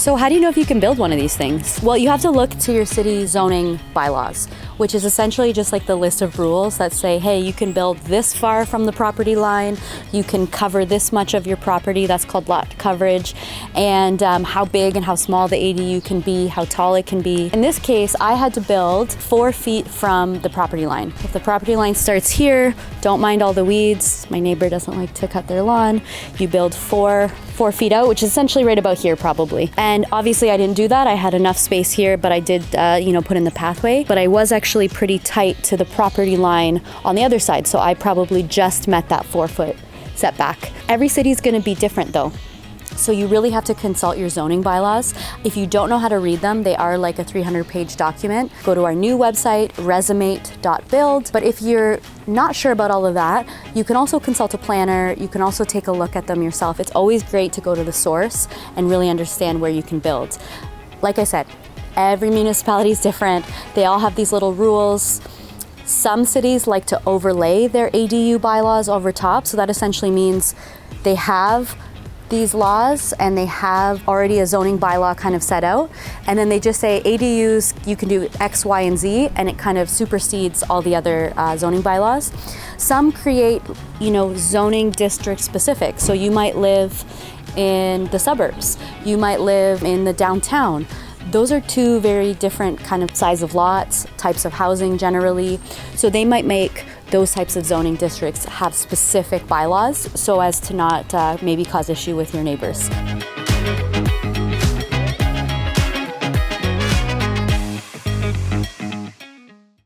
So how do you know if you can build one of these things? Well, you have to look to your city zoning bylaws, which is essentially just like the list of rules that say, hey, you can build this far from the property line, you can cover this much of your property, that's called lot coverage, and how big and how small the ADU can be, how tall it can be. In this case, I had to build 4 feet from the property line. If the property line starts here, don't mind all the weeds. My neighbor doesn't like to cut their lawn. You build 4 feet out, which is essentially right about here probably. And obviously I didn't do that. I had enough space here, but I did, put in the pathway. But I was actually pretty tight to the property line on the other side. So I probably just met that 4-foot setback. Every city is going to be different though. So you really have to consult your zoning bylaws. If you don't know how to read them, they are like a 300-page document. Go to our new website, resumate.build. But if you're not sure about all of that, you can also consult a planner. You can also take a look at them yourself. It's always great to go to the source and really understand where you can build. Like I said, every municipality is different. They all have these little rules. Some cities like to overlay their ADU bylaws over top. So that essentially means they have these laws and they have already a zoning bylaw kind of set out, and then they just say ADUs, you can do X, Y, and Z, and it kind of supersedes all the other zoning bylaws. Some create, zoning district specific. So you might live in the suburbs, you might live in the downtown. Those are 2 very different kind of size of lots, types of housing generally. So they might make those types of zoning districts have specific bylaws so as to not maybe cause issue with your neighbors.